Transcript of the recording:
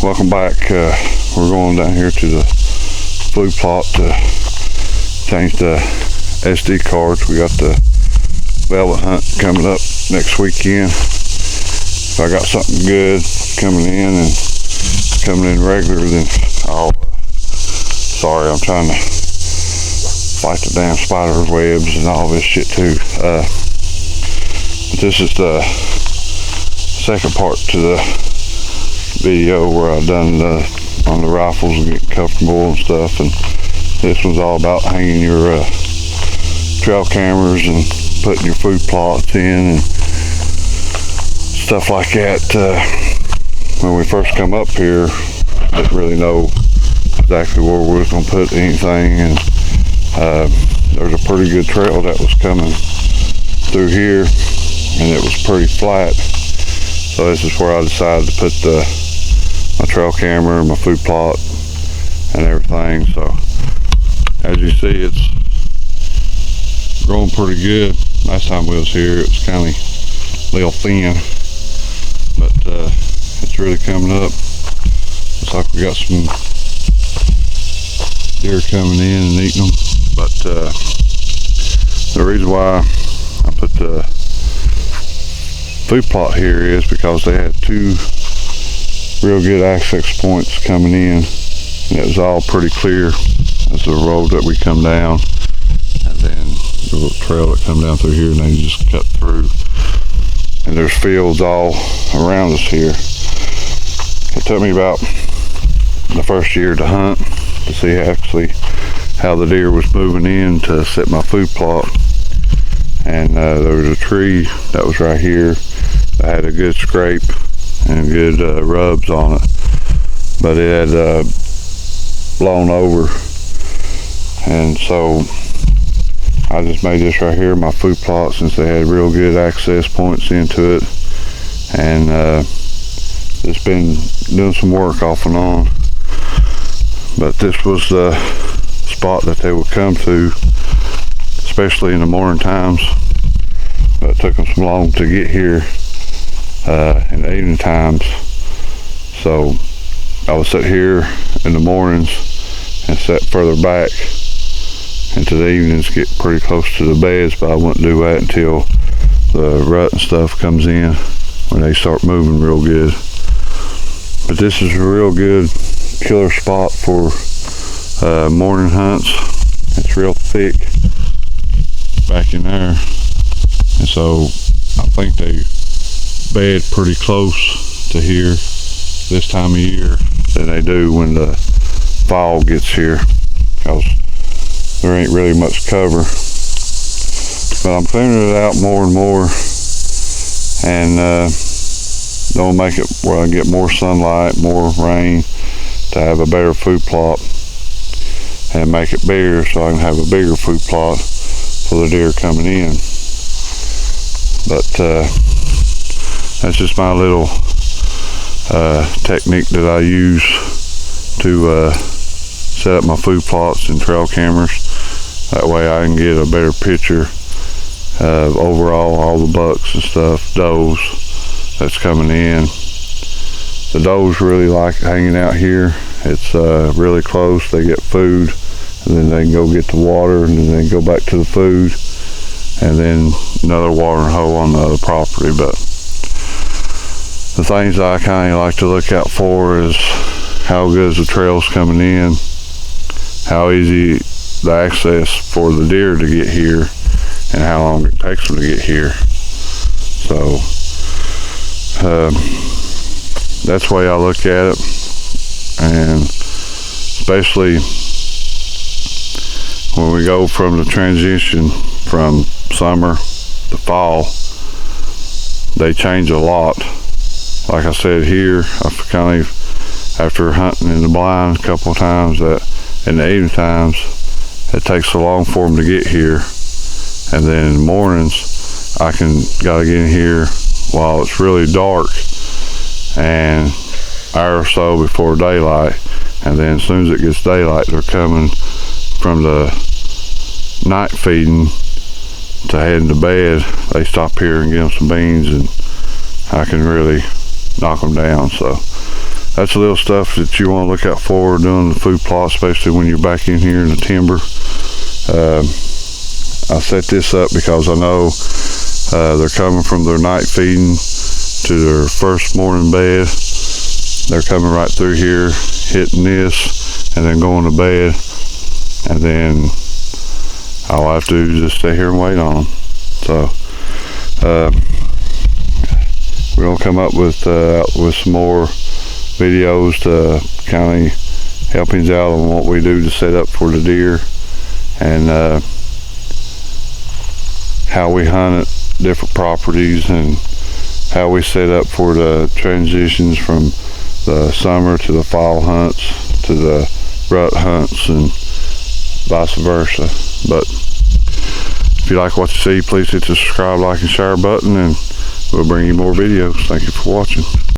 welcome back. We're going down here to the food plot to change the SD cards. We got the velvet hunt coming up next weekend. If I got something good coming in regular, then I'll sorry, I'm trying to fight the damn spider webs and all this shit too. But this is the second part to the video where I've done on the rifles and getting comfortable and stuff, and this one's all about hanging your trail cameras and putting your food plots in and stuff like that. When we first come up here, didn't really know exactly where we was going to put anything, and there's a pretty good trail that was coming through here and it was pretty flat, so this is where I decided to put my trail camera and my food plot and everything. So as you see, it's growing pretty good. Last time we was here it was kind of a little thin, but it's really coming up. Looks like we got some deer coming in and eating them. But the reason why I put the food plot here is because they had two real good access points coming in, and it was all pretty clear. That's the road that we come down, and then the little trail that come down through here, and they just cut through, and there's fields all around us here. It took me about the first year to hunt to see actually how the deer was moving in to set my food plot, and there was a tree that was right here that had a good scrape and good rubs on it, but it had blown over, and so I just made this right here my food plot, since they had real good access points into it, and it's been doing some work off and on. But this was the spot that they would come to, especially in the morning times, but it took them so long to get here in the evening times. So I would sit here in the mornings and sit further back into the evenings, get pretty close to the beds, but I wouldn't do that until the rut and stuff comes in, when they start moving real good. But this is a real good killer spot for morning hunts. It's real thick back in there, and so I think they bed pretty close to here this time of year than they do when the fall gets here, because there ain't really much cover. But I'm cleaning it out more and more, and don't make it where I get more sunlight, more rain, to have a better food plot, and make it bigger so I can have a bigger food plot for the deer coming in. But that's just my little technique that I use to set up my food plots and trail cameras. That way I can get a better picture of overall all the bucks and stuff, does that's coming in. The does really like hanging out here. It's really close. They get food, and then they can go get the water, and then they can go back to the food, and then another watering hole on the other property. But the things I kind of like to look out for is how good is the trails coming in, how easy the access for the deer to get here, and how long it takes them to get here. So that's the way I look at it, and especially when we go from the transition from summer to fall, they change a lot. Like I said, here I've kind of, after hunting in the blind a couple of times, that in the evening times it takes so long for them to get here, and then in the mornings I gotta get in here while it's really dark and an hour or so before daylight, and then as soon as it gets daylight, they're coming from the night feeding to heading to bed. They stop here and get them some beans, and I can really knock them down. So that's the little stuff that you want to look out for doing the food plot, especially when you're back in here in the timber. I set this up because I know they're coming from their night feeding to their first morning bed. They're coming right through here, hitting this, and then going to bed. And then all I have to do is just stay here and wait on them. So we're gonna come up with some more videos to kind of help him out on what we do to set up for the deer, and how we hunt at different properties, and how we set up for the transitions from the summer to the fall hunts to the rut hunts and vice versa. But if you like what you see, please hit the subscribe, like, and share button, and we'll bring you more videos. Thank you for watching.